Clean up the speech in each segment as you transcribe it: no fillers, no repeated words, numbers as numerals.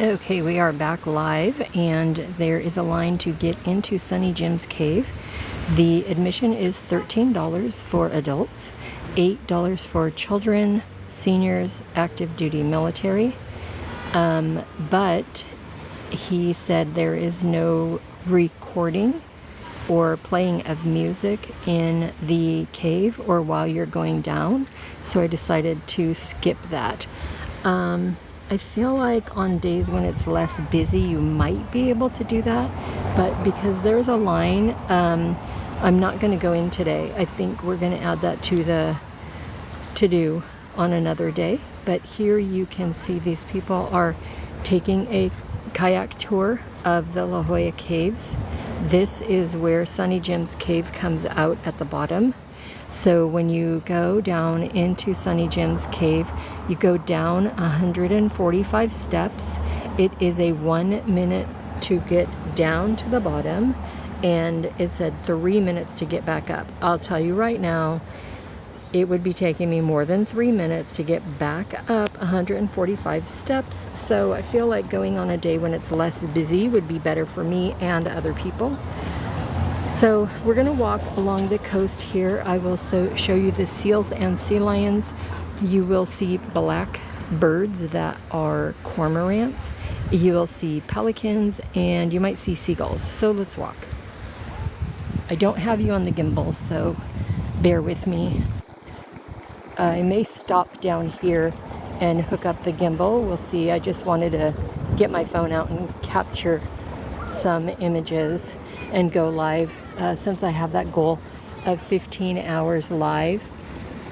Okay, we are back live, and there is a line to get into Sunny Jim's Cave. The admission is $13 for adults, $8 for children, seniors, active duty military. But he said there is no recording or playing of music in the cave or while you're going down, so I decided to skip that. I feel like on days when it's less busy, you might be able to do that, but because there's a line, I'm not going to go in today. I think we're going to add that to the to-do on another day. But here you can see these people are taking a kayak tour of the La Jolla Caves. This is where Sunny Jim's Cave comes out at the bottom. So when you go down into Sunny Jim's Cave, you go down 145 steps. It is a 1 minute to get down to the bottom, and it said 3 minutes to get back up. I'll tell you right now, it would be taking me more than 3 minutes to get back up 145 steps. So I feel like going on a day when it's less busy would be better for me and other people. So we're going to walk along the coast here. I will show you the seals and sea lions. You will see black birds that are cormorants. You will see pelicans, and you might see seagulls. So let's walk. I don't have you on the gimbal, so bear with me. I may stop down here and hook up the gimbal. We'll see. I just wanted to get my phone out and capture some images and go live, since I have that goal of 15 hours live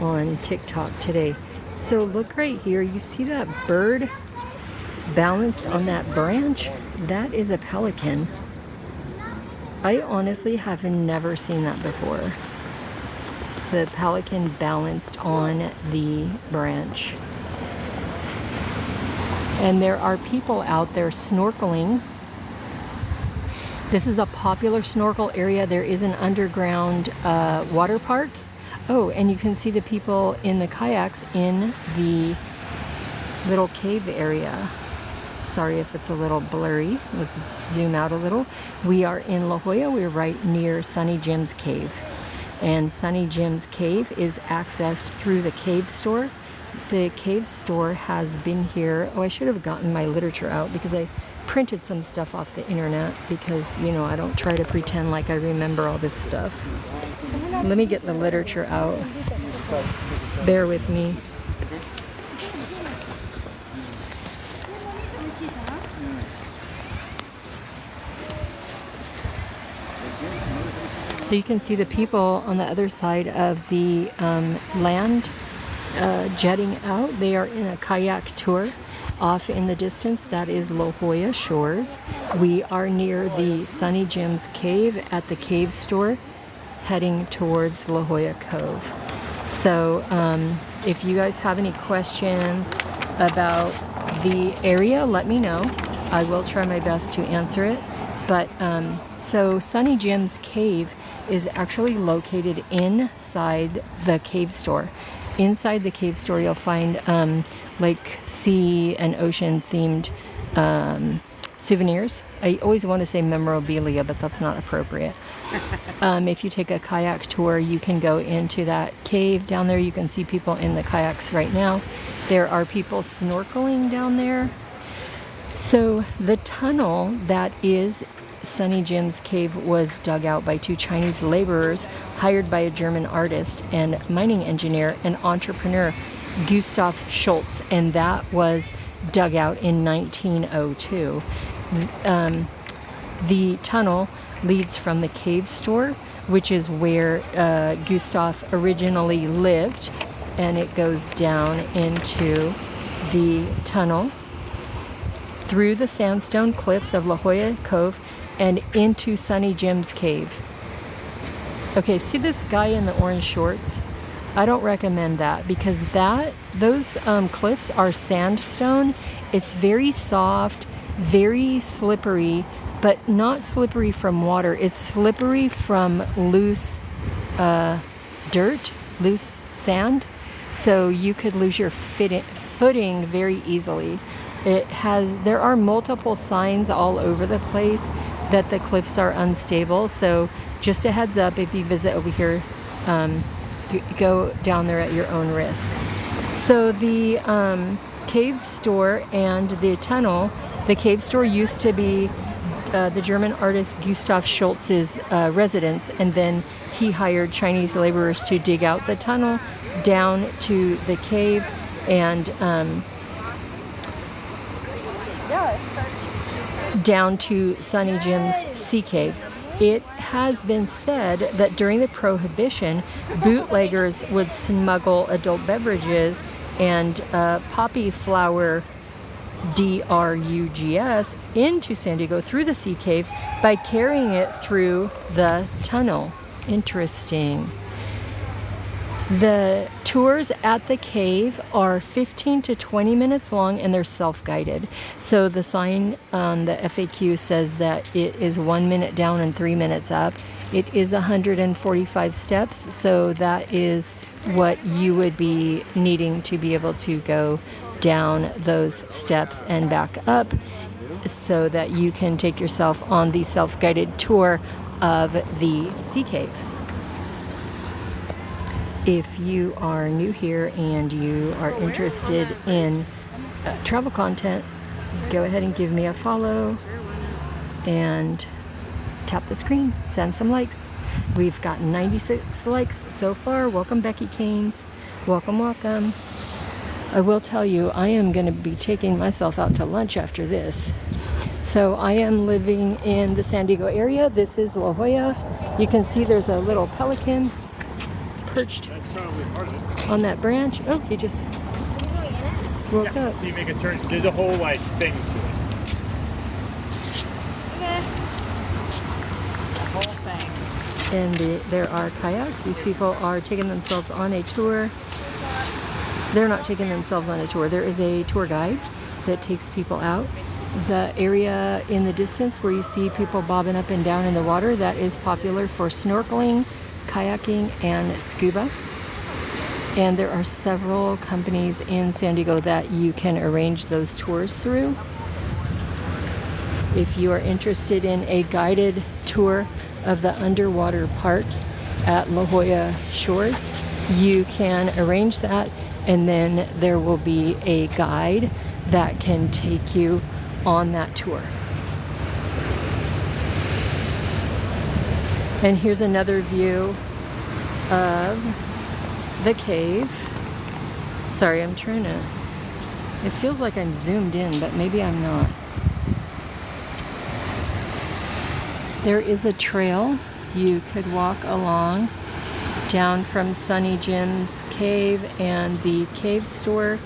on TikTok today. So look right here, you see that bird balanced on that branch? That is a pelican. I honestly have never seen that before. The pelican balanced on the branch. And there are people out there snorkeling. This is a popular snorkel area. There is an underground water park. Oh, and you can see the people in the kayaks in the little cave area. Sorry if it's a little blurry. Let's zoom out a little. We are in La Jolla. We're right near Sunny Jim's Cave. And Sunny Jim's Cave is accessed through the cave store. The cave store has been here. Oh, I should have gotten my literature out because I printed some stuff off the internet, because you know I don't try to pretend like I remember all this stuff. Let me get the literature out. Bear with me. So you can see the people on the other side of the land jetting out. They are in a kayak tour. Off in the distance, that is La Jolla Shores. We are near the Sunny Jim's Cave at the cave store, heading towards La Jolla Cove. So if you guys have any questions about the area, let me know. I will try my best to answer it. But so Sunny Jim's Cave is actually located inside the cave store. Inside the cave store, you'll find like sea and ocean themed souvenirs. I always want to say memorabilia, but that's not appropriate. If you take a kayak tour, you can go into that cave down there. You can see people in the kayaks right now. There are people snorkeling down there. So the tunnel that is Sunny Jim's Cave was dug out by 2 Chinese laborers hired by a German artist and mining engineer and entrepreneur, Gustav Schultz, and that was dug out in 1902. The tunnel leads from the cave store, which is where Gustav originally lived, and it goes down into the tunnel through the sandstone cliffs of La Jolla Cove and into Sunny Jim's Cave. Okay, see this guy in the orange shorts? I don't recommend that, because those cliffs are sandstone. It's very soft, very slippery, but not slippery from water. It's slippery from loose dirt, loose sand. So you could lose your footing very easily. There are multiple signs all over the place that the cliffs are unstable. So just a heads up, if you visit over here, you go down there at your own risk. So the cave store and the tunnel, the cave store used to be the German artist Gustav Schultz's residence, and then he hired Chinese laborers to dig out the tunnel down to the cave and down to Sunny Jim's Sea Cave. It has been said that during the Prohibition, bootleggers would smuggle adult beverages and poppy flower drugs into San Diego through the Sea Cave by carrying it through the tunnel. Interesting. The tours at the cave are 15 to 20 minutes long, and they're self-guided. So the sign on the FAQ says that it is 1 minute down and 3 minutes up. It is 145 steps, so that is what you would be needing to be able to go down those steps and back up, so that you can take yourself on the self-guided tour of the Sea Cave. If you are new here and you are interested in travel content, go ahead and give me a follow and tap the screen, send some likes. We've got 96 likes so far. Welcome, Becky Canes. Welcome, welcome. I will tell you, I am going to be taking myself out to lunch after this. So I am living in the San Diego area. This is La Jolla. You can see there's a little pelican perched on that branch. Oh, he just woke up. So you make a turn. There's a whole like thing to it. Okay. The whole thing. And there are kayaks. These people are taking themselves on a tour. They're not taking themselves on a tour. There is a tour guide that takes people out. The area in the distance where you see people bobbing up and down in the water, that is popular for snorkeling, kayaking, and scuba. And there are several companies in San Diego that you can arrange those tours through. If you are interested in a guided tour of the underwater park at La Jolla Shores, you can arrange that, and then there will be a guide that can take you on that tour. And here's another view of the cave. Sorry, I'm trying to, it feels like I'm zoomed in, but maybe I'm not. There is a trail you could walk along down from Sunny Jim's Cave and the cave store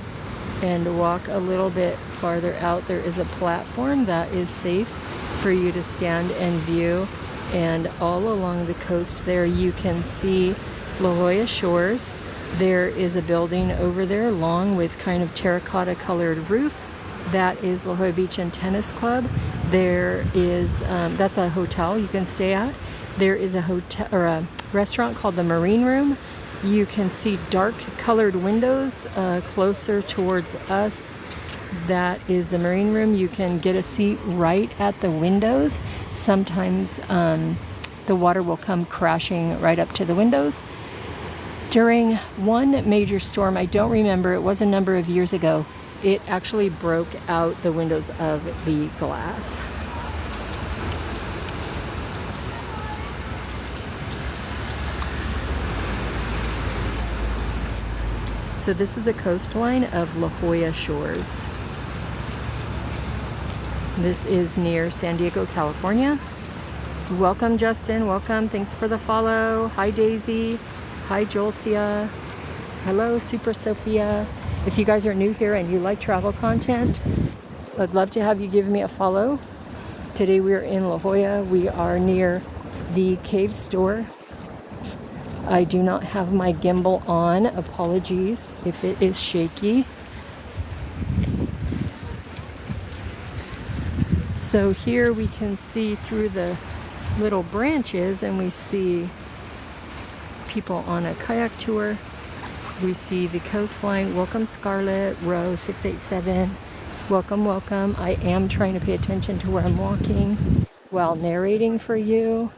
and walk a little bit farther out. There is a platform that is safe for you to stand and view, and all along the coast there you can see La Jolla Shores. There is a building over there long with kind of terracotta colored roof. That is La Jolla Beach and Tennis Club. There is, that's a hotel you can stay at. There is a hotel or a restaurant called the Marine Room. You can see dark colored windows closer towards us. That is the Marine Room. You can get a seat right at the windows. Sometimes the water will come crashing right up to the windows. During one major storm, I don't remember, it was a number of years ago, it actually broke out the windows of the glass. So this is the coastline of La Jolla Shores. This is near San Diego, California. Welcome, Justin. Welcome. Thanks for the follow. Hi, Daisy. Hi, Jolcia. Hello, Super Sophia. If you guys are new here and you like travel content, I'd love to have you give me a follow. Today we are in La Jolla. We are near the cave store. I do not have my gimbal on. Apologies if it is shaky. So here we can see through the little branches, and we see people on a kayak tour. We see the coastline. Welcome, Scarlett, row 687. Welcome, welcome. I am trying to pay attention to where I'm walking while narrating for you.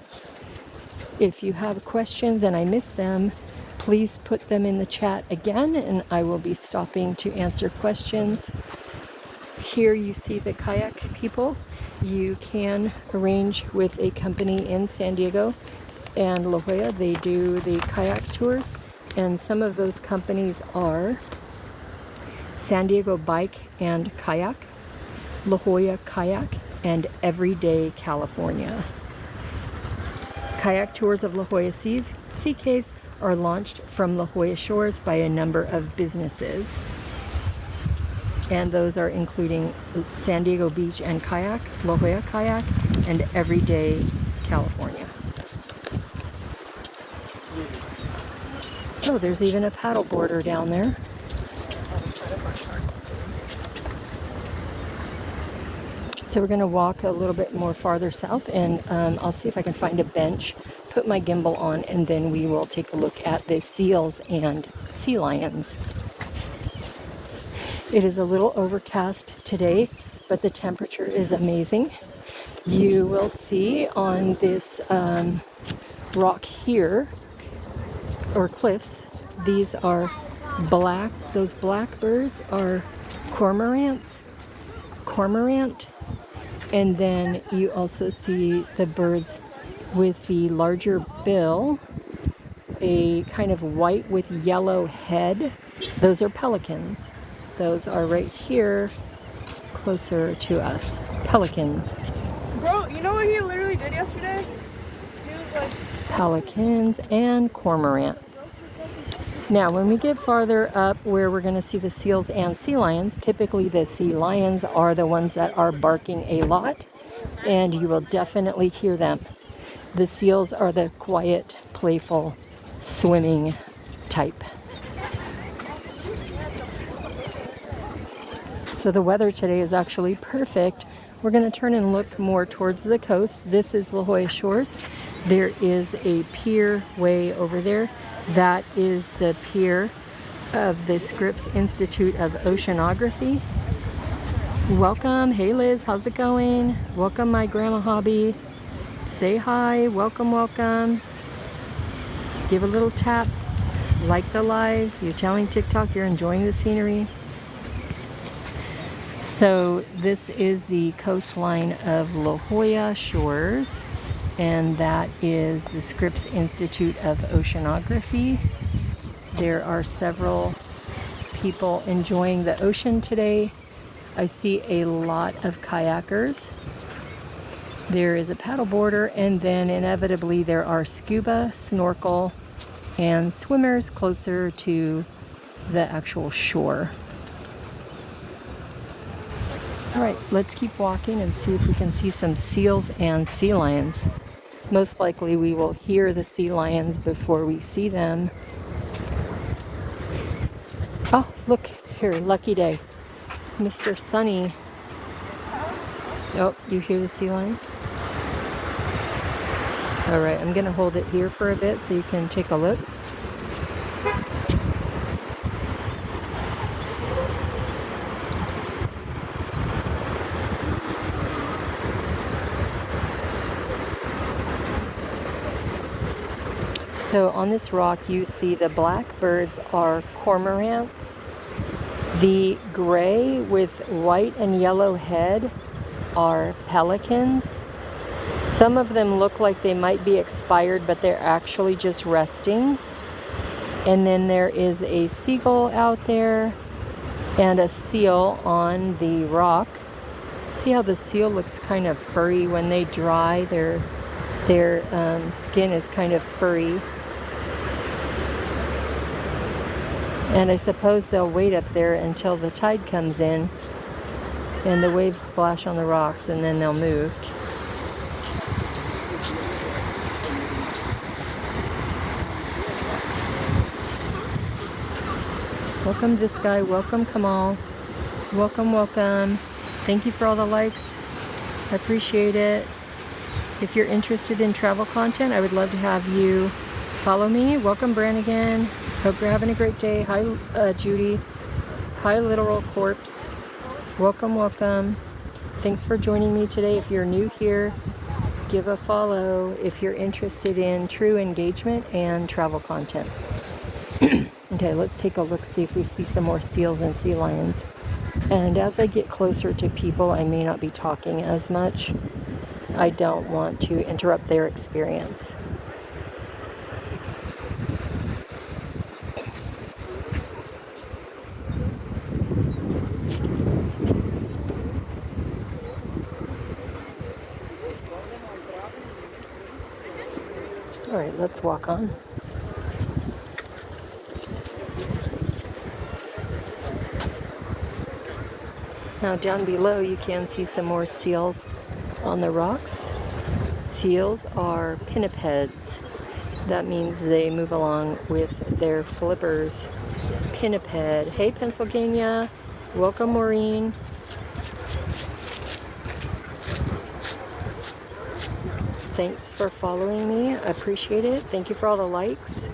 If you have questions and I miss them, please put them in the chat again and I will be stopping to answer questions. Here you see the kayak people. You can arrange with a company in San Diego and La Jolla. They do the kayak tours, and some of those companies are San Diego Bike and Kayak, La Jolla Kayak, and Everyday California. Kayak tours of La Jolla Sea Caves are launched from La Jolla shores by a number of businesses. And those are including San Diego Beach and Kayak, La Jolla Kayak, and Everyday California. Oh, there's even a paddle boarder down there. So we're going to walk a little bit more farther south, and I'll see if I can find a bench, put my gimbal on, and then we will take a look at the seals and sea lions. It is a little overcast today, but the temperature is amazing. You will see on this rock here, or cliffs, these are black, those black birds are cormorants, and then you also see the birds with the larger bill, a kind of white with yellow head. Those are pelicans. Those are right here, closer to us. Pelicans. Bro, you know what he literally did yesterday? He was like... Pelicans and cormorant. Now, when we get farther up where we're going to see the seals and sea lions, typically the sea lions are the ones that are barking a lot, and you will definitely hear them. The seals are the quiet, playful, swimming type. So the weather today is actually perfect. We're going to turn and look more towards the coast. This is La Jolla Shores. There is a pier way over there. That is the pier of the Scripps Institute of Oceanography. Welcome. Hey Liz, how's it going? Welcome, my grandma hobby. Say hi. Welcome, welcome. Give a little tap. Like the live. You're telling TikTok you're enjoying the scenery. So this is the coastline of La Jolla Shores, and that is the Scripps Institute of Oceanography. There are several people enjoying the ocean today. I see a lot of kayakers. There is a paddleboarder, and then inevitably there are scuba, snorkel, and swimmers closer to the actual shore. All right, let's keep walking and see if we can see some seals and sea lions. Most likely we will hear the sea lions before we see them. Oh, look here, lucky day. Mr. Sunny. Oh, you hear the sea lion? All right, I'm gonna hold it here for a bit so you can take a look. So on this rock you see the black birds are cormorants. The gray with white and yellow head are pelicans. Some of them look like they might be expired, but they're actually just resting. And then there is a seagull out there and a seal on the rock. See how the seal looks kind of furry when they dry? Their skin is kind of furry. And I suppose they'll wait up there until the tide comes in and the waves splash on the rocks, and then they'll move. Welcome this guy, welcome Kamal. Welcome, welcome. Thank you for all the likes. I appreciate it. If you're interested in travel content, I would love to have you follow me. Welcome Brannigan. Hope you're having a great day. Hi Judy. Hi Literal Corpse. Welcome, welcome. Thanks for joining me today. If you're new here, give a follow if you're interested in true engagement and travel content. Okay, let's take a look, see if we see some more seals and sea lions. And as I get closer to people, I may not be talking as much. I don't want to interrupt their experience. All right, let's walk on. Now down below you can see some more seals on the rocks. Seals are pinnipeds. That means they move along with their flippers. Pinniped. Hey Pennsylvania. Welcome Maureen. Thanks for following me. I appreciate it. Thank you for all the likes.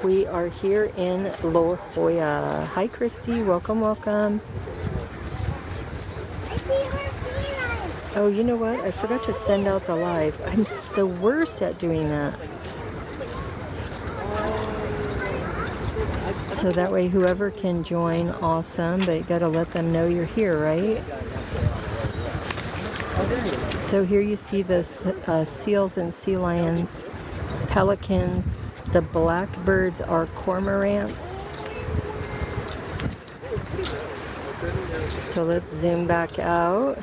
We are here in La Jolla. Hi Christy. Welcome, welcome. Oh, you know what? I forgot to send out the live. I'm the worst at doing that. So that way whoever can join, awesome, but you gotta let them know you're here, right? So here you see the seals and sea lions, pelicans. The blackbirds are cormorants. So let's zoom back out.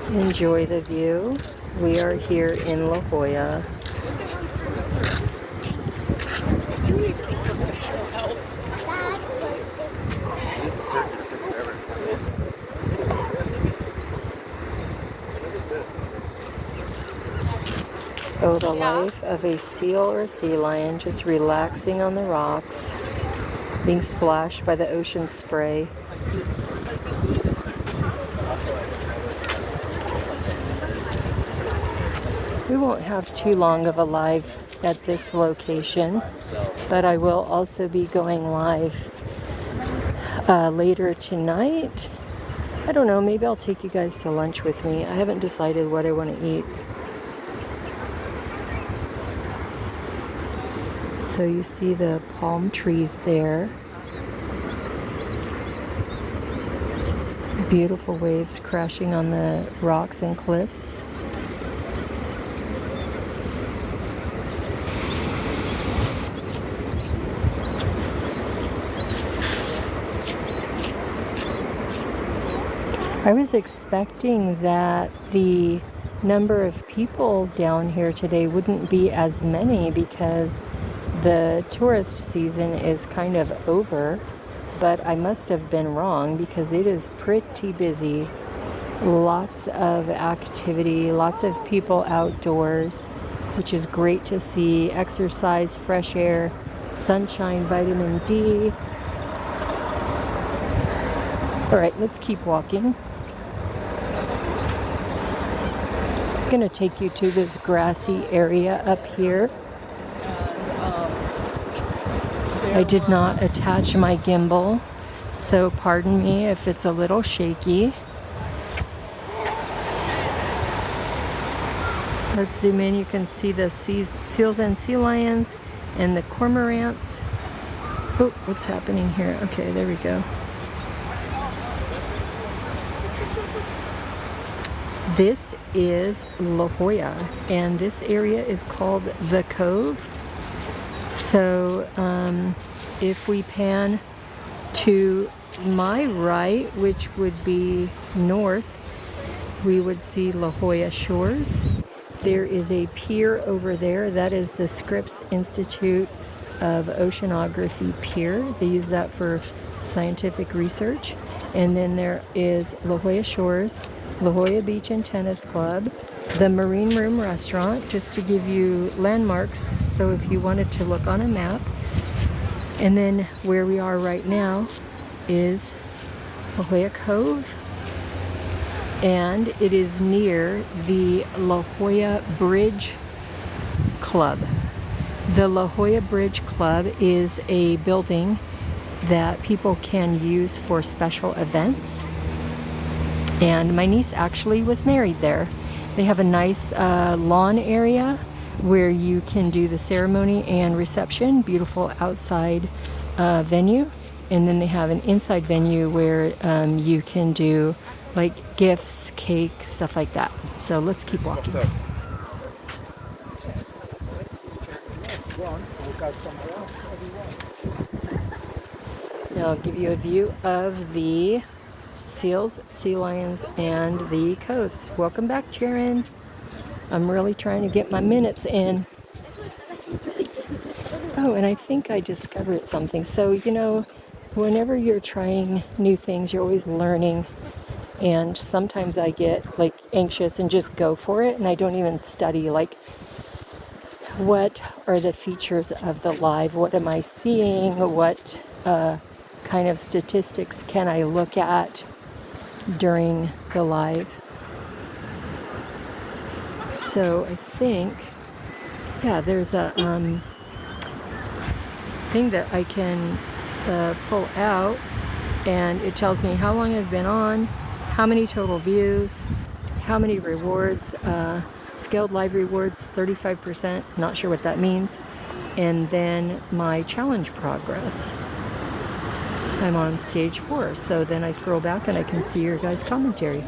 Enjoy the view. We are here in La Jolla. Oh, the life of a seal or sea lion, just relaxing on the rocks, being splashed by the ocean spray. We won't have too long of a live at this location, but I will also be going live later tonight. I don't know, maybe I'll take you guys to lunch with me. I haven't decided what I want to eat. So you see the palm trees there. Beautiful waves crashing on the rocks and cliffs. I was expecting that the number of people down here today wouldn't be as many because the tourist season is kind of over, but I must have been wrong because it is pretty busy. Lots of activity, lots of people outdoors, which is great to see. Exercise, fresh air, sunshine, vitamin D. All right, let's keep walking. I'm gonna take you to this grassy area up here. I did not attach my gimbal, so pardon me if it's a little shaky. Let's zoom in. You can see the seals and sea lions and the cormorants. Oh, what's happening here? Okay, there we go. This is La Jolla, and this area is called the Cove. So if we pan to my right, which would be north, we would see La Jolla Shores. There is a pier over there. That is the Scripps Institute of Oceanography pier. They use that for scientific research. And then there is La Jolla Shores, La Jolla Beach and Tennis Club, the Marine Room Restaurant, just to give you landmarks, so if you wanted to look on a map. And then where we are right now is Jolla Cove, and it is near the La Jolla Bridge Club. The La Jolla Bridge Club is a building that people can use for special events. And my niece actually was married there. They have a nice lawn area where you can do the ceremony and reception, beautiful outside venue. And then they have an inside venue where you can do like gifts, cake, stuff like that. So let's keep walking. Now I'll give you a view of the seals, sea lions, and the coast. Welcome back, Sharon. I'm really trying to get my minutes in. Oh, and I think I discovered something. So, you know, whenever you're trying new things, you're always learning. And sometimes I get like anxious and just go for it, and I don't even study like what are the features of the live, what am I seeing, what kind of statistics can I look at during the live. So I think, yeah, there's a thing that I can pull out, and it tells me how long I've been on, how many total views, how many rewards, scaled live rewards, 35%, not sure what that means, and then my challenge progress. I'm on stage 4, so then I scroll back and I can see your guys' commentary.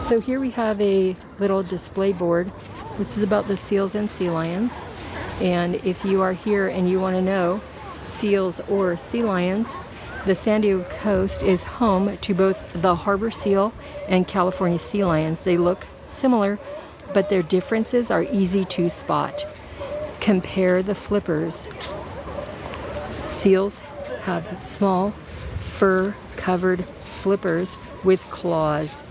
So here we have a little display board. This is about the seals and sea lions. And if you are here and you want to know seals or sea lions, the San Diego coast is home to both the harbor seal and California sea lions. They look similar, but their differences are easy to spot. Compare the flippers. Seals have small, fur-covered flippers with claws.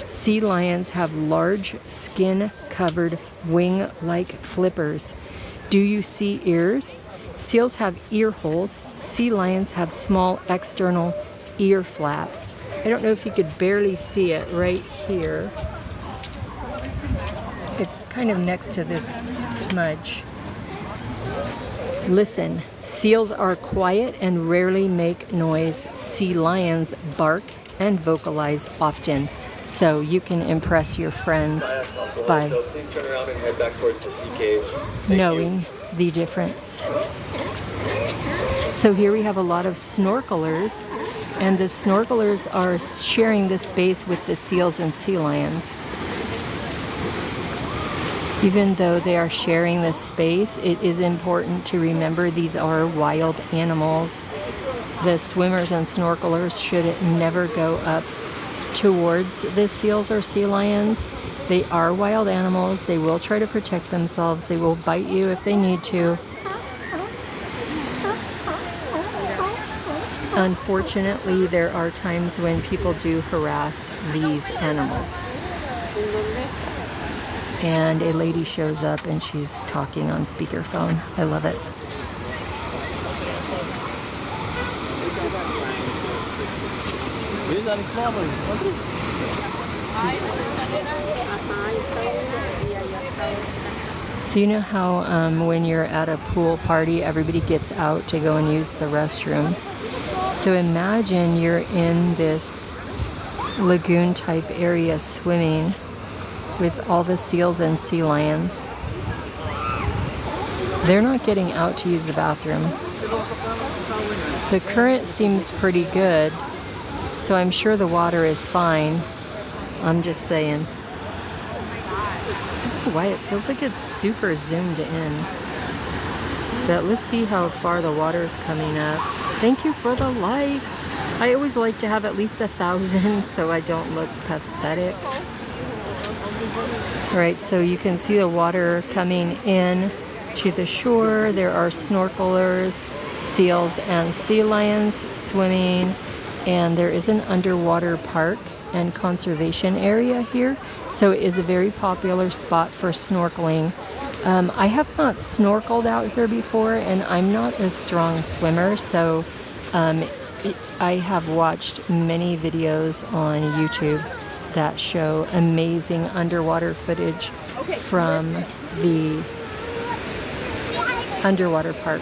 Sea lions have large, skin-covered, wing-like flippers. Do you see ears? Seals have ear holes. Sea lions have small external ear flaps. I don't know if you could barely see it right here. It's kind of next to this smudge. Listen. Seals are quiet and rarely make noise. Sea lions bark and vocalize often. So you can impress your friends by knowing the difference. So here we have a lot of snorkelers, and the snorkelers are sharing the space with the seals and sea lions. Even though they are sharing this space, it is important to remember these are wild animals. The swimmers and snorkelers should never go up towards the seals or sea lions. They are wild animals. They will try to protect themselves. They will bite you if they need to. Unfortunately, there are times when people do harass these animals. And a lady shows up and she's talking on speakerphone. I love it. So you know how when you're at a pool party, everybody gets out to go and use the restroom. So imagine you're in this lagoon type area swimming with all the seals and sea lions. They're not getting out to use the bathroom. The current seems pretty good, so I'm sure the water is fine. I'm just saying. I don't know why it feels like it's super zoomed in. But let's see how far the water is coming up. Thank you for the likes. I always like to have at least 1,000 so I don't look pathetic. Alright, so you can see the water coming in to the shore. There are snorkelers, seals, and sea lions swimming. And there is an underwater park and conservation area here. So it is a very popular spot for snorkeling. I have not snorkeled out here before, and I'm not a strong swimmer, so I have watched many videos on YouTube that show amazing underwater footage from the underwater park.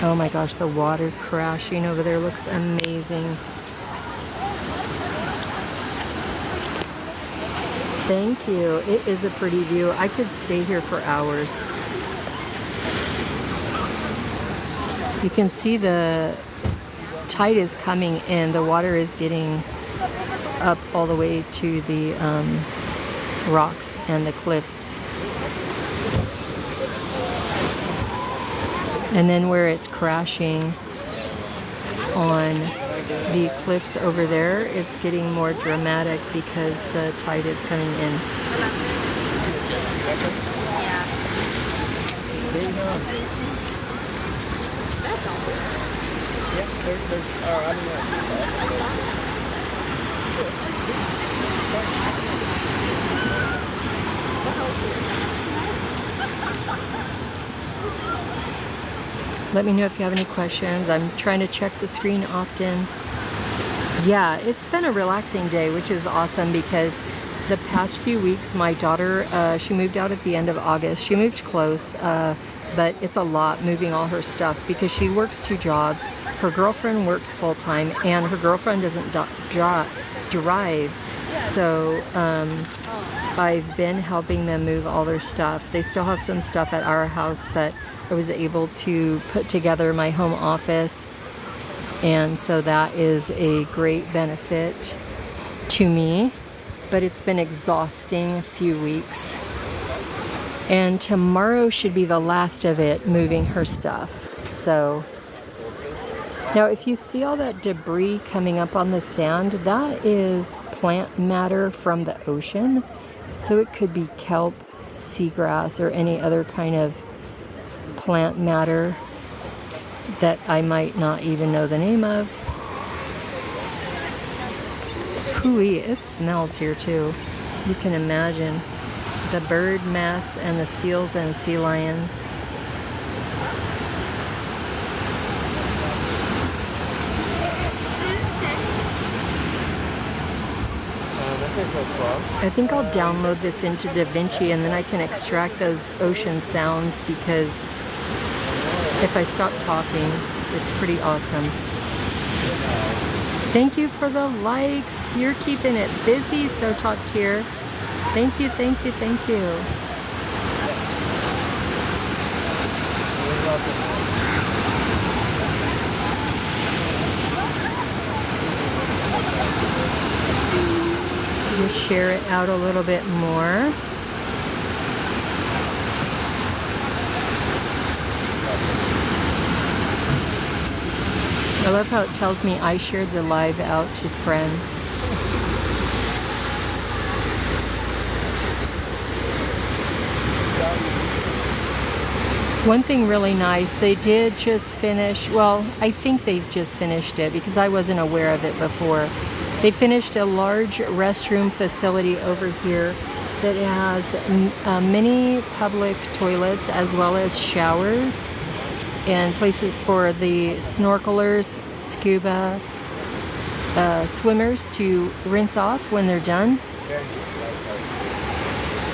Oh my gosh, the water crashing over there looks amazing. Thank you. It is a pretty view. I could stay here for hours. You can see the tide is coming in. The water is getting up all the way to the rocks and the cliffs. And then where it's crashing on the cliffs over there, it's getting more dramatic because the tide is coming in. Let me know if you have any questions. I'm trying to check the screen often. Yeah, it's been a relaxing day, which is awesome because the past few weeks, my daughter, she moved out at the end of August. She moved close, but it's a lot moving all her stuff because she works 2 jobs. Her girlfriend works full-time, and her girlfriend doesn't drive. So I've been helping them move all their stuff. They still have some stuff at our house, but I was able to put together my home office, and so that is a great benefit to me. But it's been exhausting a few weeks, and tomorrow should be the last of it, moving her stuff. So now if you see all that debris coming up on the sand, that is plant matter from the ocean. So it could be kelp, seagrass, or any other kind of plant matter that I might not even know the name of. Hooey, it smells here too. You can imagine the bird mess and the seals and sea lions. I think I'll download this into DaVinci and then I can extract those ocean sounds, because if I stop talking, it's pretty awesome. Thank you for the likes. You're keeping it busy, so top tier. Thank you, thank you, thank you. Just share it out a little bit more. I love how it tells me I shared the live out to friends. One thing really nice, they did just finish, well, I think they've just finished it because I wasn't aware of it before. They finished a large restroom facility over here that has many public toilets as well as showers and places for the snorkelers, scuba swimmers to rinse off when they're done.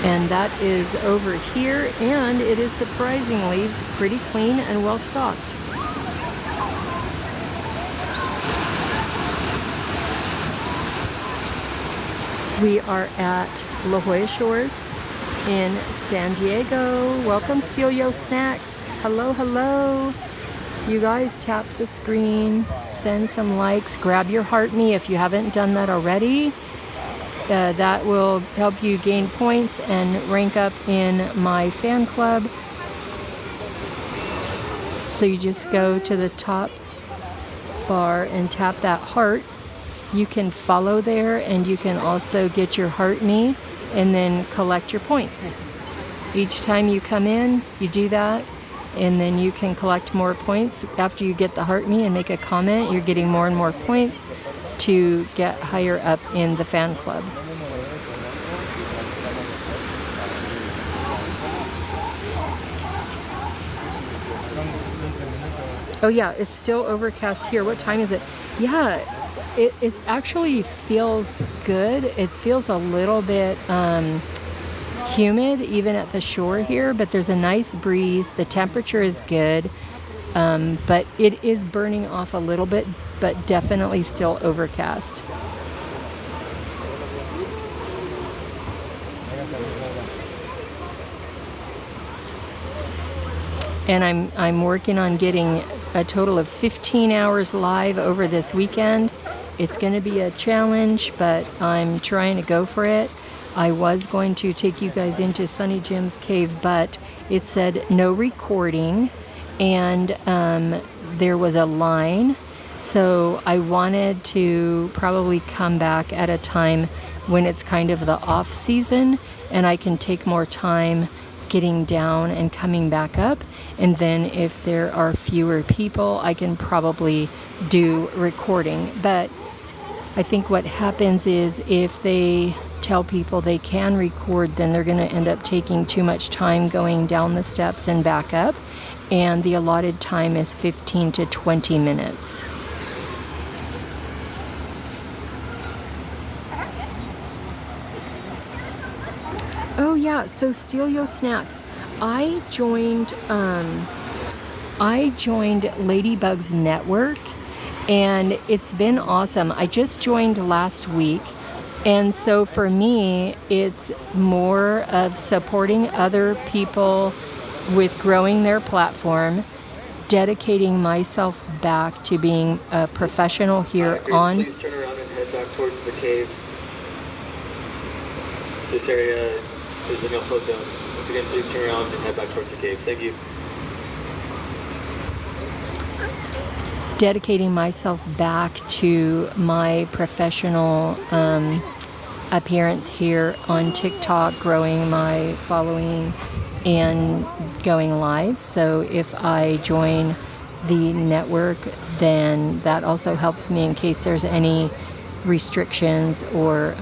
And that is over here, and it is surprisingly pretty clean and well stocked. We are at La Jolla Shores in San Diego. Welcome, Steal Yo Snacks. Hello, hello. You guys tap the screen, send some likes, grab your heart me if you haven't done that already. That will help you gain points and rank up in my fan club. So you just go to the top bar and tap that heart. You can follow there, and you can also get your heart me and then collect your points. Each time you come in, you do that, and then you can collect more points. After you get the heart me and make a comment, you're getting more and more points to get higher up in the fan club. Oh yeah, it's still overcast here. What time is it? Yeah, it actually feels good. It feels a little bit humid even at the shore here, but there's a nice breeze. The temperature is good. but it is burning off a little bit, but definitely still overcast. And I'm working on getting a total of 15 hours live over this weekend. It's going to be a challenge, but I'm trying to go for it. I was going to take you guys into Sunny Jim's cave, but it said no recording, and there was a line. So I wanted to probably come back at a time when it's kind of the off season and I can take more time getting down and coming back up. And then if there are fewer people, I can probably do recording. But I think what happens is if they tell people they can record, then they're going to end up taking too much time going down the steps and back up. And the allotted time is 15 to 20 minutes. Oh yeah, so Steal Yo Snacks. I joined Ladybug's network, and it's been awesome. I just joined last week, and so for me, it's more of supporting other people with growing their platform, dedicating myself back to being a professional here on. Please turn around and head back towards the cave. This area is a no-float zone. Once again, please turn around and head back towards the cave. Thank you. Dedicating myself back to my professional appearance here on TikTok, growing my following and going live. So if I join the network, then that also helps me in case there's any restrictions or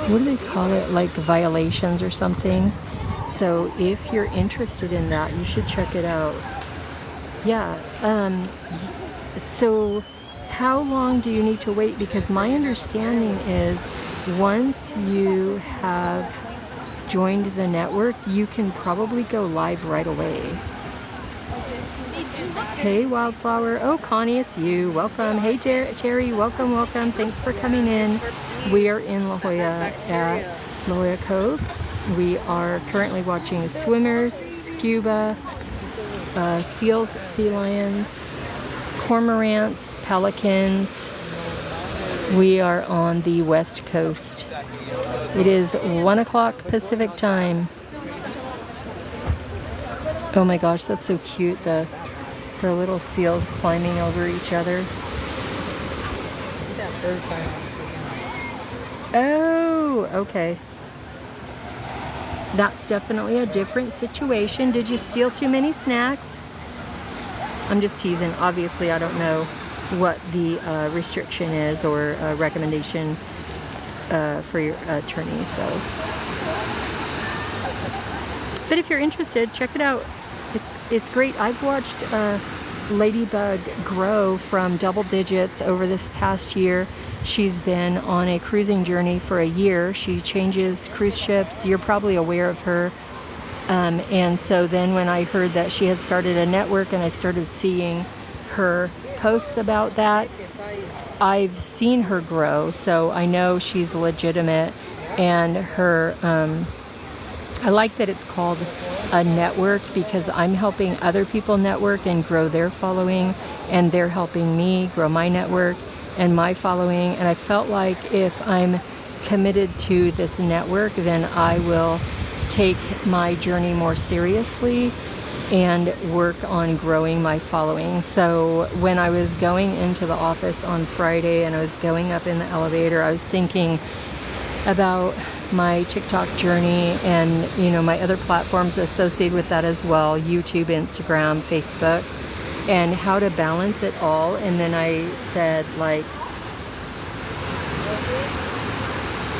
what do they call it, like violations or something. So if you're interested in that, you should check it out. Yeah, so how long do you need to wait? Because my understanding is once you have joined the network, you can probably go live right away. Hey Wildflower. Oh, Connie, it's you. Welcome. Hey Terry, welcome, welcome. Thanks for coming in. We are in La Jolla at Jolla Cove. We are currently watching swimmers, scuba, seals, sea lions, cormorants, pelicans. We are on the west coast. It is 1 o'clock Pacific time. Oh my gosh, that's so cute. The little seals climbing over each other. Oh, okay. That's definitely a different situation. Did you steal too many snacks? I'm just teasing. Obviously, I don't know what the restriction is or recommendation for your attorney. So, but if you're interested, check it out. It's great. I've watched Ladybug grow from double digits over this past year. She's been on a cruising journey for a year. She changes cruise ships. You're probably aware of her. And so then when I heard that she had started a network and I started seeing her posts about that, I've seen her grow. So I know she's legitimate, and her, I like that it's called a network because I'm helping other people network and grow their following, and they're helping me grow my network and my following. And I felt like if I'm committed to this network, then I will take my journey more seriously and work on growing my following. So when I was going into the office on Friday and I was going up in the elevator, I was thinking about my TikTok journey and, you know, my other platforms associated with that as well, YouTube, Instagram, Facebook, and how to balance it all. And then I said, like,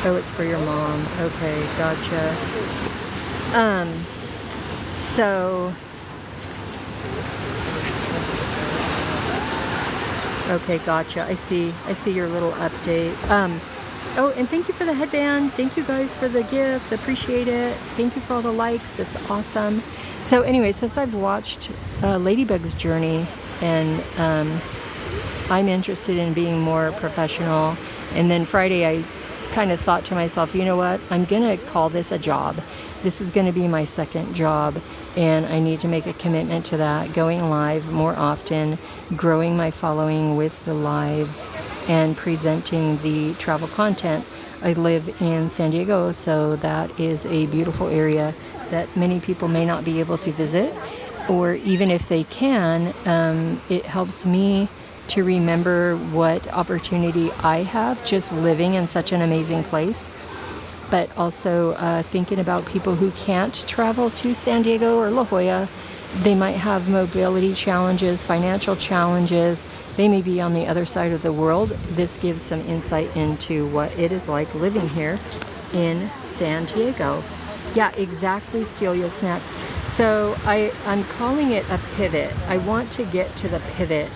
oh, it's for your mom. Okay, gotcha. So, okay, gotcha. I see your little update. Oh, and thank you for the headband. Thank you guys for the gifts. Appreciate it. Thank you for all the likes. It's awesome. So anyway, since I've watched Ladybug's journey, and I'm interested in being more professional, and then Friday I kind of thought to myself, you know what? I'm going to call this a job. This is going to be my second job, and I need to make a commitment to that, going live more often, growing my following with the lives, and presenting the travel content. I live in San Diego, so that is a beautiful area that many people may not be able to visit, or even if they can, it helps me to remember what opportunity I have just living in such an amazing place. But also thinking about people who can't travel to San Diego or La Jolla. They might have mobility challenges, financial challenges. They may be on the other side of the world. This gives some insight into what it is like living here in San Diego. Yeah, exactly, Steal Your Snacks. So I'm calling it a pivot. I want to get to the pivot.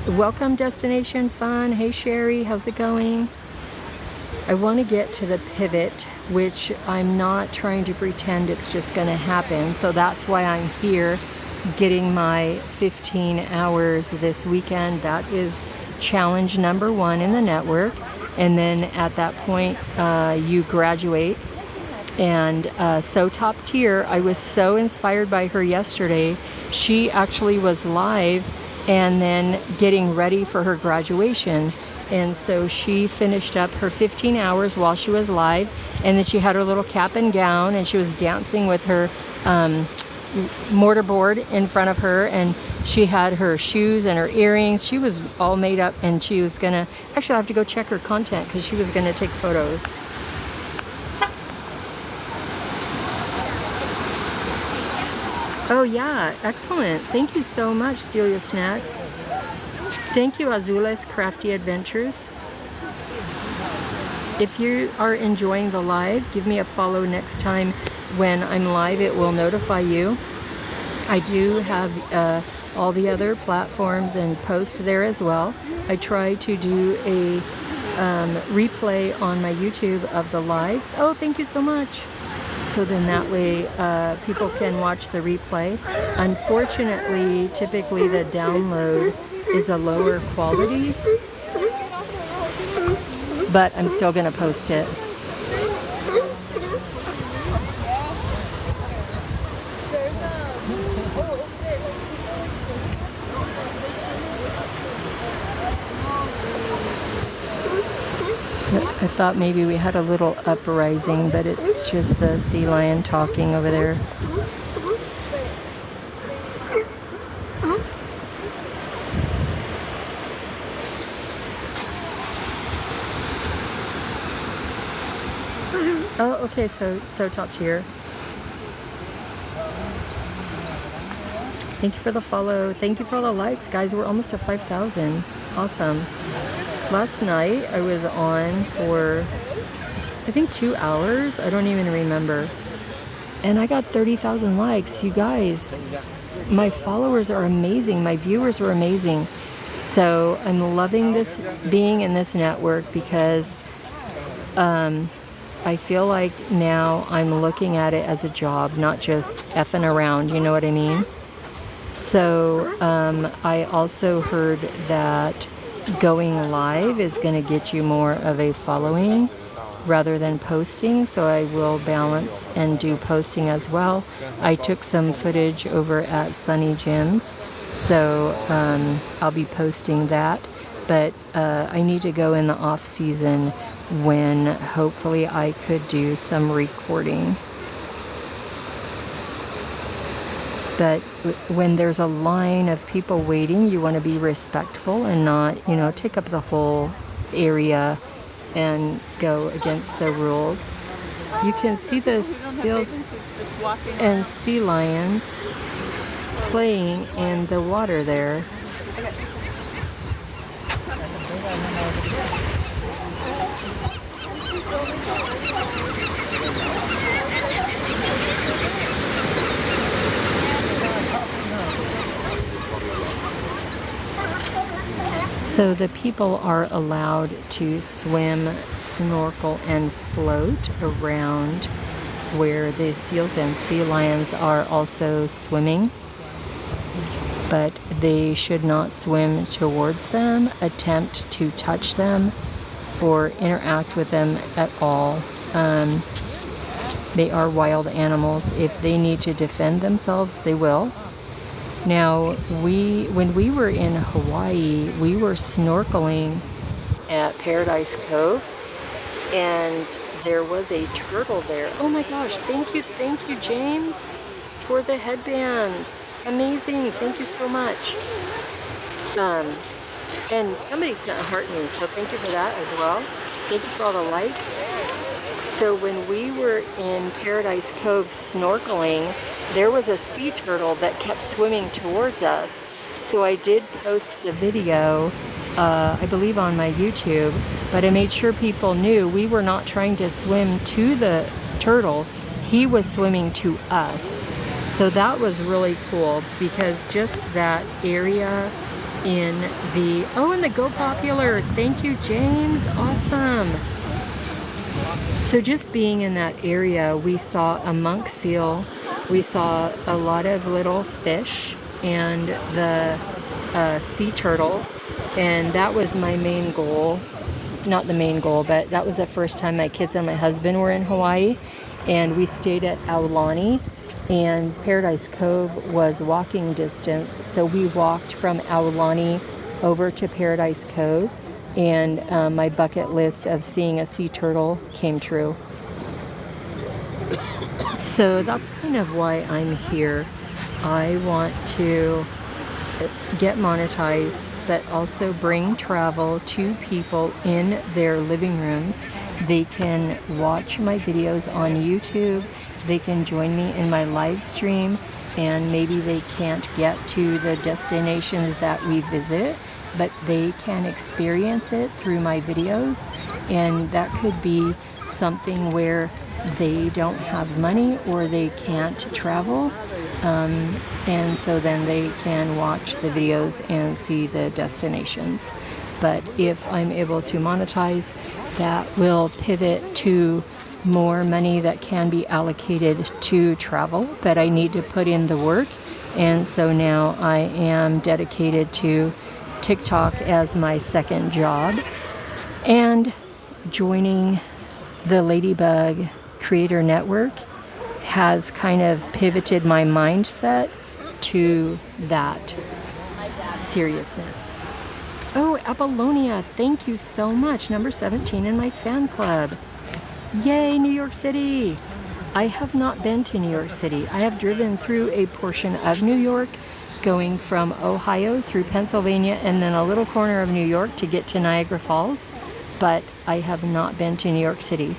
Welcome, Destination Fun. Hey, Sherry, how's it going? I want to get to the pivot, which I'm not trying to pretend it's just going to happen. So that's why I'm here getting my 15 hours this weekend. That is challenge number 1 in the network. And then at that point, you graduate. And so top tier, I was so inspired by her yesterday. She actually was live and then getting ready for her graduation. And so she finished up her 15 hours while she was live, and then she had her little cap and gown, and she was dancing with her mortarboard in front of her, and she had her shoes and her earrings. She was all made up, and she was gonna, actually I have to go check her content because she was gonna take photos. Oh yeah, excellent. Thank you so much, Steal Your Snacks. Thank you, Azules Crafty Adventures. If you are enjoying the live, give me a follow next time when I'm live. It will notify you. I do have all the other platforms and post there as well. I try to do a replay on my YouTube of the lives. Oh, thank you so much. So then that way people can watch the replay. Unfortunately, typically the download is a lower quality, but I'm still going to post it. I thought maybe we had a little uprising, but it's just the sea lion talking over there. Oh, okay, so top tier. Thank you for the follow. Thank you for all the likes, guys. We're almost at 5,000. Awesome. Last night I was on for, I think 2 hours. I don't even remember. And I got 30,000 likes. You guys, my followers are amazing. My viewers are amazing. So I'm loving this, being in this network, because I feel like now I'm looking at it as a job, not just effing around, you know what I mean? So I also heard that going live is going to get you more of a following rather than posting, so I will balance and do posting as well. I took some footage over at Sunny Jim's, so I'll be posting that, but I need to go in the off season when hopefully I could do some recording. But when there's a line of people waiting, you want to be respectful and not, you know, take up the whole area and go against the rules. You can see the seals and sea lions playing in the water there. So the people are allowed to swim snorkel and float around where the seals and sea lions are also swimming, but they should not swim towards them, attempt to touch them, or interact with them at all. They are wild animals. If they need to defend themselves, they will. Now, when we were in Hawaii, we were snorkeling at Paradise Cove, and there was a turtle there. Oh my gosh, thank you, James, for the headbands. Amazing, thank you so much. And somebody sent a heart me, so thank you for that as well. Thank you for all the likes. So when we were in Paradise Cove snorkeling, there was a sea turtle that kept swimming towards us. So I did post the video, I believe on my YouTube, but I made sure people knew we were not trying to swim to the turtle. He was swimming to us. So that was really cool, because just that area in the, oh, and the Go Popular, thank you, James, awesome. So just being in that area, we saw a monk seal, we saw a lot of little fish, and the sea turtle, and that was my main goal. Not the main goal, but that was the first time my kids and my husband were in Hawaii, and we stayed at Aulani, and Paradise Cove was walking distance, so we walked from Aulani over to Paradise Cove, and my bucket list of seeing a sea turtle came true. So that's kind of why I'm here. I want to get monetized, but also bring travel to people in their living rooms. They can watch my videos on YouTube, they can join me in my live stream, and maybe they can't get to the destinations that we visit, but they can experience it through my videos, and that could be something where they don't have money or they can't travel, and so then they can watch the videos and see the destinations. But if I'm able to monetize, that will pivot to more money that can be allocated to travel, but I need to put in the work, and so now I am dedicated to TikTok as my second job, and joining the Ladybug Creator Network has kind of pivoted my mindset to that seriousness. Oh, Apollonia, thank you so much. Number 17 in my fan club. Yay, New York City. I have not been to New York City. I have driven through a portion of New York, going from Ohio through Pennsylvania and then a little corner of New York to get to Niagara Falls, but I have not been to New York City.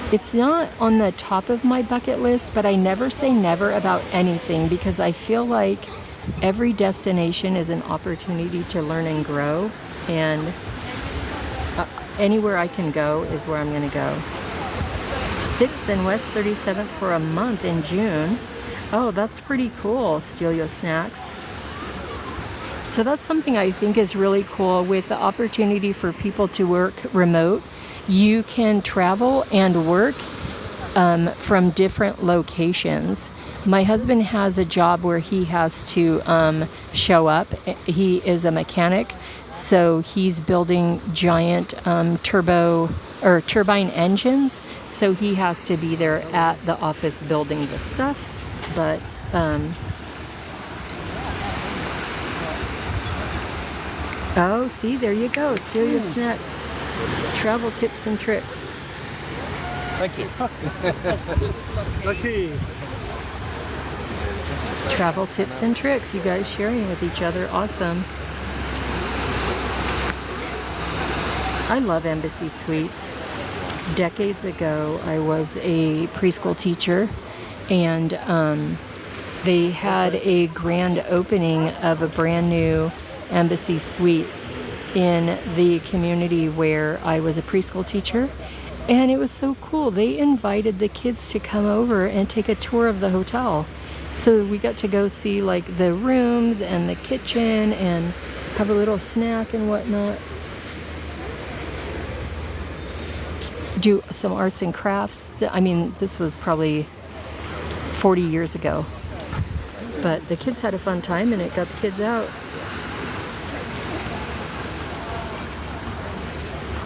It's not on the top of my bucket list, but I never say never about anything, because I feel like every destination is an opportunity to learn and grow, and anywhere I can go is where I'm going to go. 6th and West 37th for a month in June. Oh, that's pretty cool, Stelio Snacks. So that's something I think is really cool, with the opportunity for people to work remote. You can travel and work from different locations. My husband has a job where he has to show up. He is a mechanic, so he's building giant turbine engines, so he has to be there at the office building the stuff. But oh, see, there you go, Stelio Snacks. Travel tips and tricks. Thank you. Lucky. Travel tips and tricks, you guys sharing with each other, awesome. I love Embassy Suites. Decades ago, I was a preschool teacher, and they had a grand opening of a brand new Embassy Suites in the community where I was a preschool teacher, and it was so cool. They invited the kids to come over and take a tour of the hotel, so we got to go see like the rooms and the kitchen and have a little snack and whatnot. do some arts and crafts. I mean, this was probably 40 years ago. But the kids had a fun time and it got the kids out.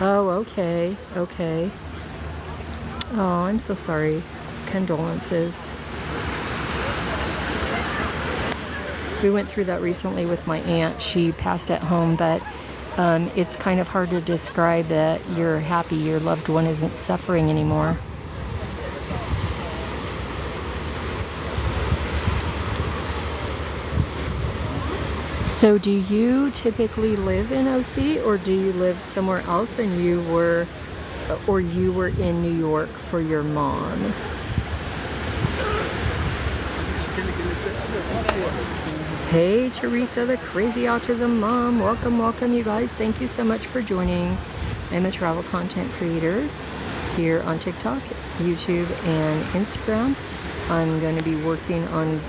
Oh, okay, okay. Oh, I'm so sorry. Condolences. We went through that recently with my aunt. She passed at home, but it's kind of hard to describe that you're happy your loved one isn't suffering anymore. So do you typically live in OC, or do you live somewhere else and you were in New York for your mom? Hey Teresa, the crazy autism mom. Welcome, welcome you guys. Thank you so much for joining. I'm a travel content creator here on TikTok, YouTube, and Instagram. I'm going to be working on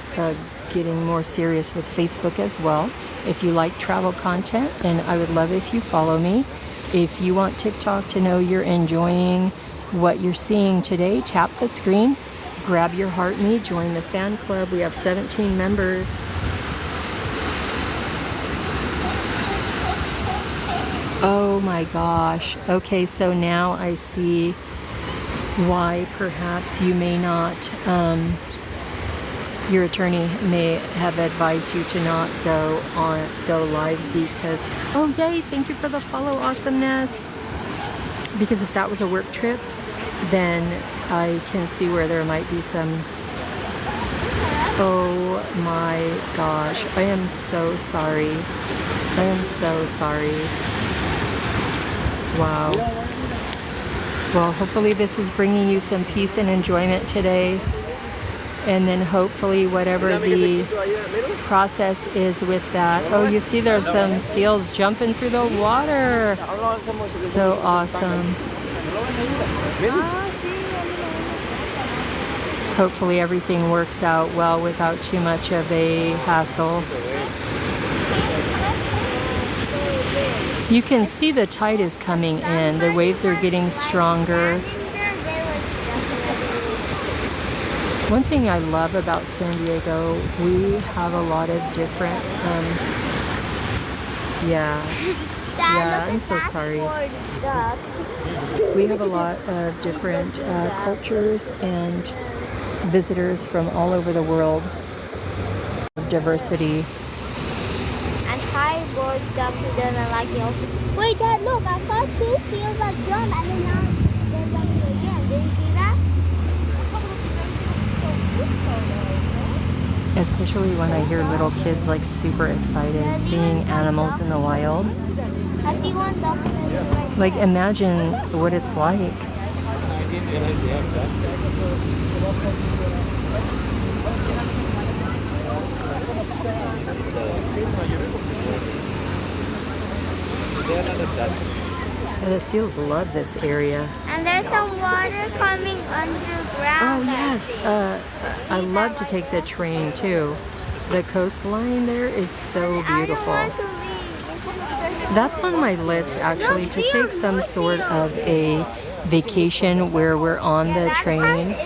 getting more serious with Facebook as well. If you like travel content, and I would love if you follow me. If you want TikTok to know you're enjoying what you're seeing today, tap the screen, grab your heart me, join the fan club. We have 17 members. Oh my gosh. Okay, so now I see why perhaps you may not, your attorney may have advised you to not go live because, oh yay, thank you for the follow, awesomeness. Because if that was a work trip, then I can see where there might be some, oh my gosh, I am so sorry. I am so sorry. Wow. Well, hopefully this is bringing you some peace and enjoyment today. And then hopefully whatever the process is with that. Oh, you see there's some seals jumping through the water. So awesome. Hopefully everything works out well without too much of a hassle. You can see the tide is coming in. The waves are getting stronger. One thing I love about San Diego, we have a lot of different, I'm so sorry. We have a lot of different cultures and visitors from all over the world. Diversity. And high board jump doesn't like the ocean. Wait, Dad, look, I saw two seals that jump and then now they're jumping again. Did you see that? Especially when I hear little kids like super excited seeing animals in the wild. I see one dolphin. Like imagine what it's like. The seals love this area. And there's some water coming underground. Oh yes, I love to take the train too. The coastline there is so beautiful. That's on my list actually, to take some sort of a vacation where we're on the train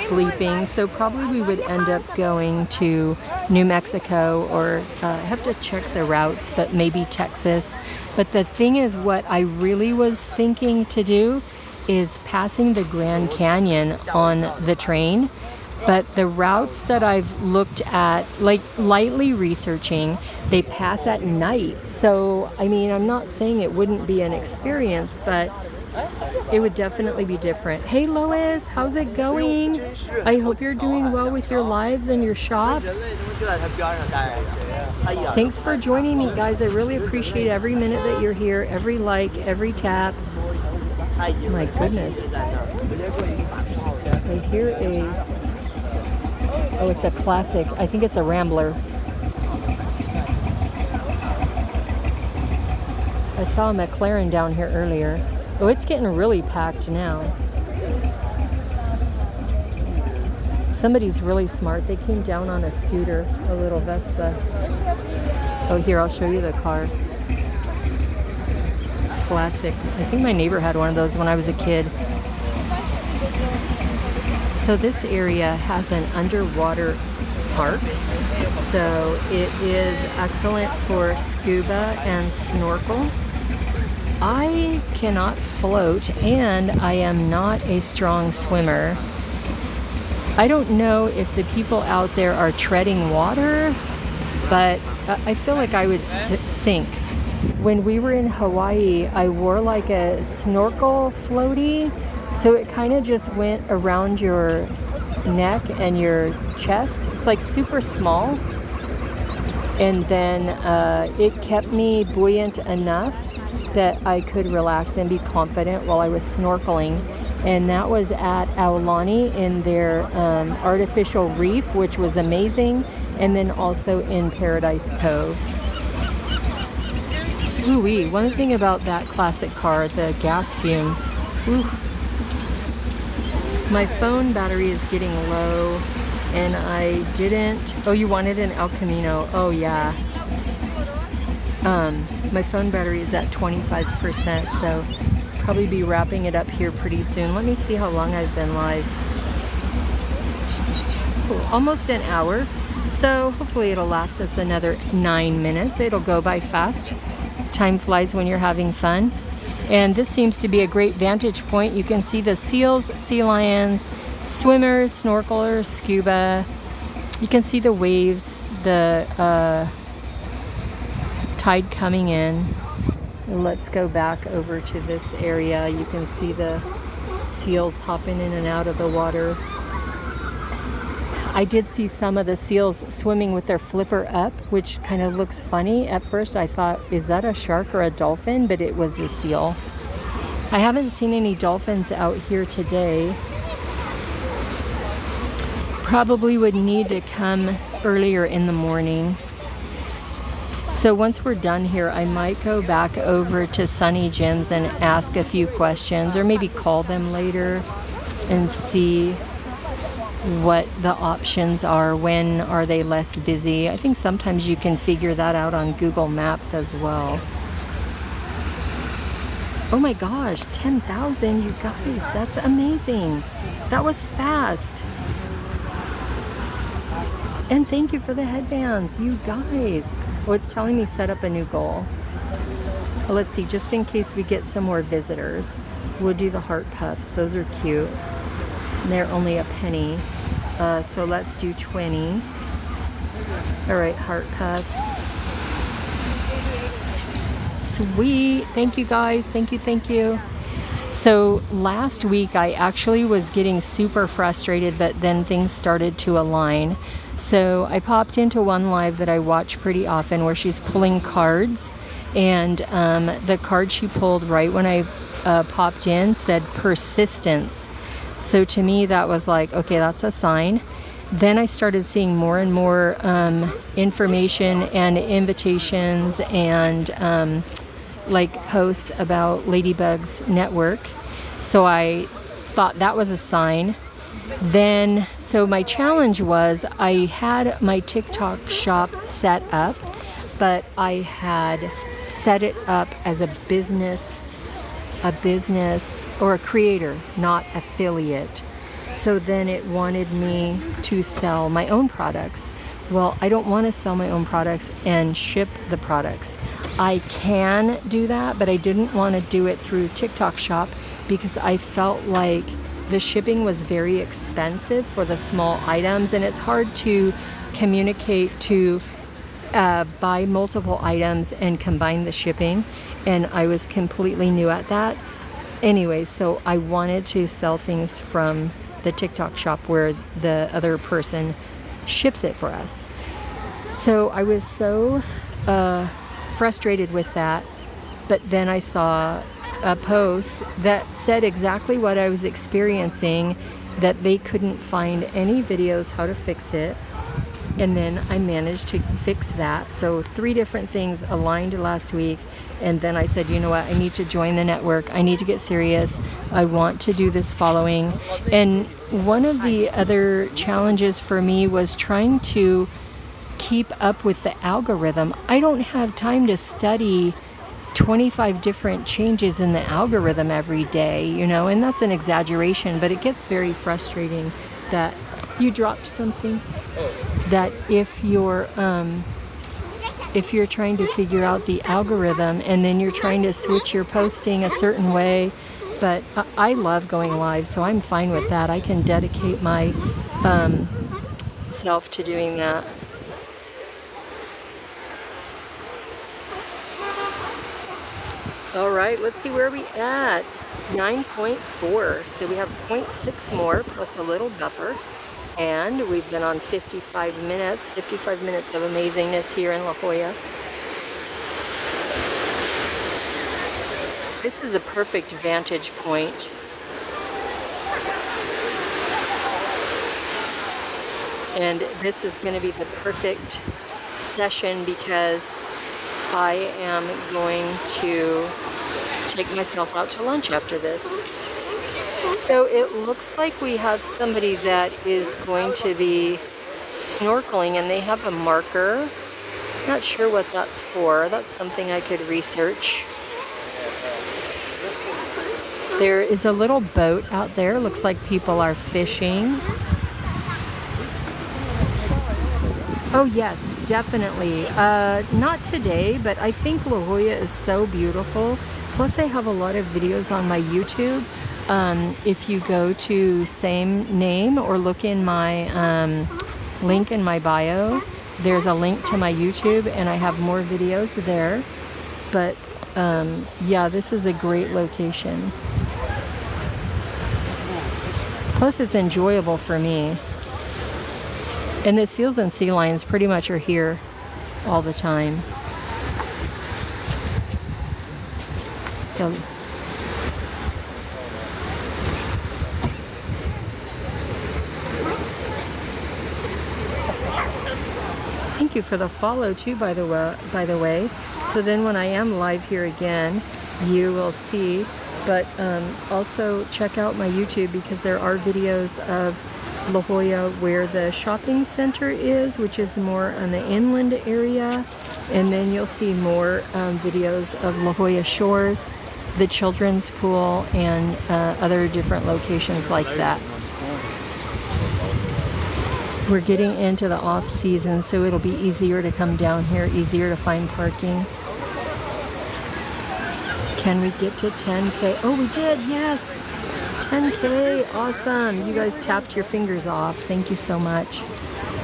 sleeping. So probably we would end up going to New Mexico, or I have to check the routes, but maybe Texas. But the thing is, what I really was thinking to do is passing the Grand Canyon on the train. But the routes that I've looked at, like lightly researching, they pass at night. So, I mean, I'm not saying it wouldn't be an experience, but it would definitely be different. Hey Lois, how's it going? I hope you're doing well with your lives and your shop. Thanks for joining me, guys. I really appreciate every minute that you're here, every like, every tap. My goodness. I hear oh, it's a classic. I think it's a Rambler. I saw a McLaren down here earlier. Oh, it's getting really packed now. Somebody's really smart. They came down on a scooter, a little Vespa. Oh, here, I'll show you the car. Classic. I think my neighbor had one of those when I was a kid. So this area has an underwater park. So it is excellent for scuba and snorkel. I cannot float and I am not a strong swimmer. I don't know if the people out there are treading water, but I feel like I would sink. When we were in Hawaii, I wore like a snorkel floaty, so it kind of just went around your neck and your chest. It's like super small, and then it kept me buoyant enough that I could relax and be confident while I was snorkeling. And that was at Aulani in their artificial reef, which was amazing, and then also in Paradise Cove. Ooh-wee, one thing about that classic car, the gas fumes. Ooh. My phone battery is getting low, and I didn't... Oh, you wanted an El Camino. Oh, yeah. My phone battery is at 25%, so probably be wrapping it up here pretty soon. Let me see how long I've been live. Ooh, almost an hour. So hopefully it'll last us another 9 minutes. It'll go by fast. Time flies when you're having fun. And this seems to be a great vantage point. You can see the seals, sea lions, swimmers, snorkelers, scuba. You can see the waves, the tide coming in. Let's go back over to this area. You can see the seals hopping in and out of the water. I did see some of the seals swimming with their flipper up, which kind of looks funny. At first I thought, is that a shark or a dolphin? But it was a seal. I haven't seen any dolphins out here today. Probably would need to come earlier in the morning. So once we're done here, I might go back over to Sunny Jim's and ask a few questions, or maybe call them later and see what the options are. When are they less busy? I think sometimes you can figure that out on Google Maps as well. Oh my gosh, 10,000, you guys, that's amazing. That was fast. And thank you for the headbands, you guys. Oh, it's telling me set up a new goal. Well, let's see, just in case we get some more visitors, we'll do the heart puffs. Those are cute. And they're only a penny. So let's do 20. All right, heart puffs. Sweet. Thank you guys. Thank you. Thank you. So last week I actually was getting super frustrated, but then things started to align. So I popped into one live that I watch pretty often where she's pulling cards, and the card she pulled right when I popped in said persistence. So to me that was like, okay, that's a sign. Then I started seeing more and more information and invitations and like posts about Ladybug's network. So I thought that was a sign. Then, so my challenge was I had my TikTok shop set up, but I had set it up as a business or a creator, not affiliate. So then it wanted me to sell my own products. Well, I don't want to sell my own products and ship the products. I can do that, but I didn't want to do it through TikTok shop because I felt like the shipping was very expensive for the small items, and it's hard to communicate to buy multiple items and combine the shipping, and I was completely new at that. Anyway, so I wanted to sell things from the TikTok shop where the other person ships it for us. So I was so frustrated with that, but then I saw a post that said exactly what I was experiencing, that they couldn't find any videos how to fix it, and then I managed to fix that. So 3 different things aligned last week, and then I said, you know what, I need to join the network, I need to get serious, I want to do this following. And one of the other challenges for me was trying to keep up with the algorithm. I don't have time to study 25 different changes in the algorithm every day, you know, and that's an exaggeration, but it gets very frustrating that you dropped something, that if you're trying to figure out the algorithm and then you're trying to switch your posting a certain way, but I love going live, so I'm fine with that. I can dedicate my self to doing that. All right, let's see where we at. 9.4, so we have 0.6 more plus a little buffer, and we've been on 55 minutes of amazingness here in La Jolla. This is a perfect vantage point. And this is going to be the perfect session because I am going to take myself out to lunch after this. So it looks like we have somebody that is going to be snorkeling, and they have a marker. Not sure what that's for. That's something I could research. There is a little boat out there. Looks like people are fishing. Oh yes, definitely. Not today, but I think La Jolla is so beautiful. Plus I have a lot of videos on my YouTube. If you go to same name or look in my link in my bio, there's a link to my YouTube and I have more videos there. But yeah, this is a great location. Plus it's enjoyable for me. And the seals and sea lions pretty much are here all the time. Thank you for the follow too, by the way. So then when I am live here again, you will see. But also check out my YouTube because there are videos of La Jolla where the shopping center is, which is more on the inland area, and then you'll see more videos of La Jolla Shores, the children's pool, and other different locations like that. We're getting into the off season, so it'll be easier to come down here, easier to find parking. Can we get to 10K? Oh, we did, yes! 10K, awesome. You guys tapped your fingers off. Thank you so much.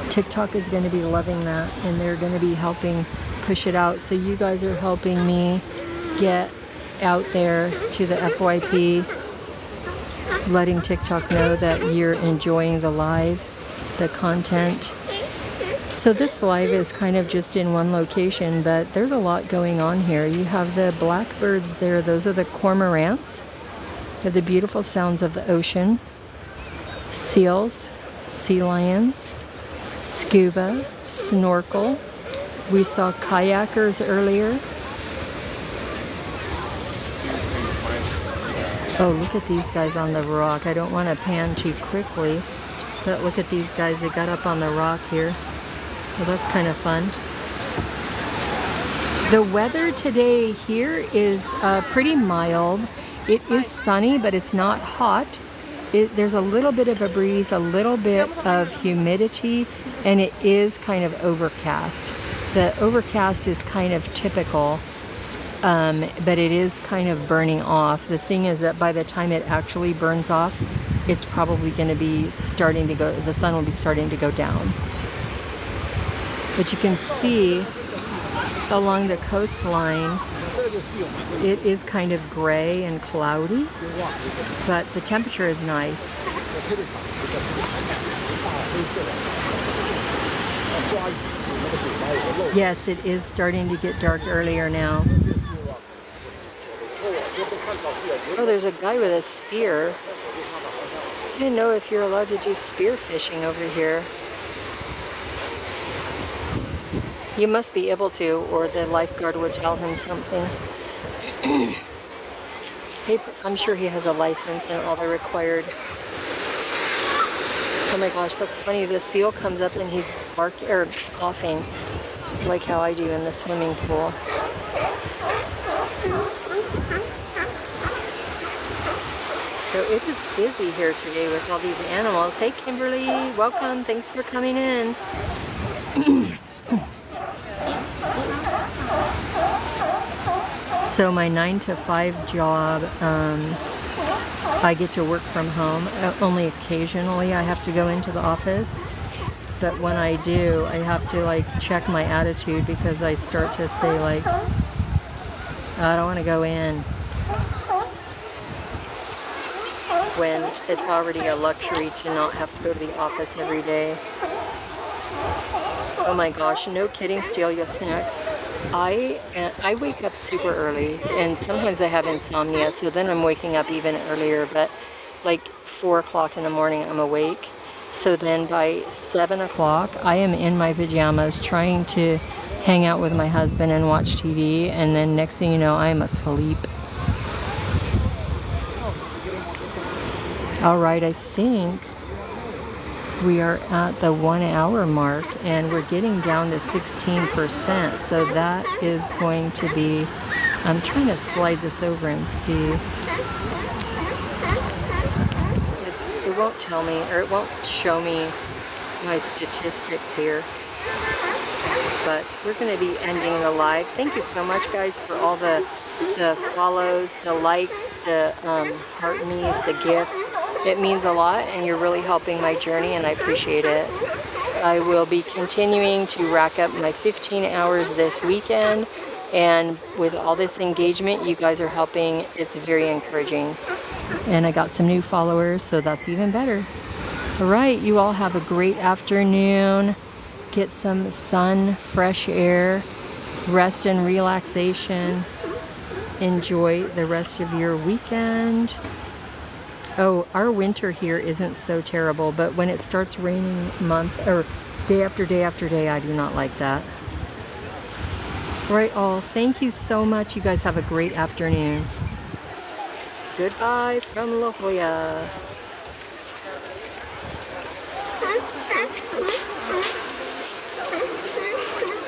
TikTok is going to be loving that, and they're going to be helping push it out. So you guys are helping me get out there to the FYP, letting TikTok know that you're enjoying the live, the content. So this live is kind of just in one location, but there's a lot going on here. You have the blackbirds there. Those are the cormorants. You have the beautiful sounds of the ocean. Seals, sea lions, scuba, snorkel. We saw kayakers earlier. Oh, look at these guys on the rock. I don't want to pan too quickly, but look at these guys. They got up on the rock here. Well, that's kind of fun. The weather today here is pretty mild. It is sunny, but it's not hot. There's a little bit of a breeze, a little bit of humidity, and it is kind of overcast. The overcast is kind of typical, but it is kind of burning off. The thing is that by the time it actually burns off, it's probably going to be starting to go, the sun will be starting to go down. But you can see along the coastline, it is kind of gray and cloudy, but the temperature is nice. Yes, it is starting to get dark earlier now. Oh, there's a guy with a spear. I didn't know if you're allowed to do spear fishing over here. You must be able to, or the lifeguard would tell him something. I'm sure he has a license and all the required. Oh my gosh, that's funny. The seal comes up and he's barking or coughing, like how I do in the swimming pool. So it is busy here today with all these animals. Hey Kimberly, welcome. Thanks for coming in. So my 9 to 5 job, I get to work from home. Only occasionally I have to go into the office. But when I do, I have to like check my attitude because I start to say like, I don't want to go in. When it's already a luxury to not have to go to the office every day. Oh my gosh, no kidding, steal your snacks. I wake up super early, and sometimes I have insomnia, so then I'm waking up even earlier, but like 4 o'clock in the morning I'm awake. So then by 7 o'clock I am in my pajamas trying to hang out with my husband and watch TV, and then next thing you know I'm asleep. Alright, I think we are at the 1 hour mark and we're getting down to 16%. So that is going to be, I'm trying to slide this over and see. It won't tell me, or it won't show me my statistics here. But we're going to be ending the live. Thank you so much guys for all the follows, the likes, the heart me's, the gifts. It means a lot and you're really helping my journey and I appreciate it. I will be continuing to rack up my 15 hours this weekend, and with all this engagement you guys are helping. It's very encouraging. And I got some new followers, so that's even better. Alright, you all have a great afternoon. Get some sun, fresh air, rest and relaxation. Enjoy the rest of your weekend. Oh, our winter here isn't so terrible, but when it starts raining month or day after day after day, I do not like that. Right, all, thank you so much. You guys have a great afternoon. Goodbye from La Jolla.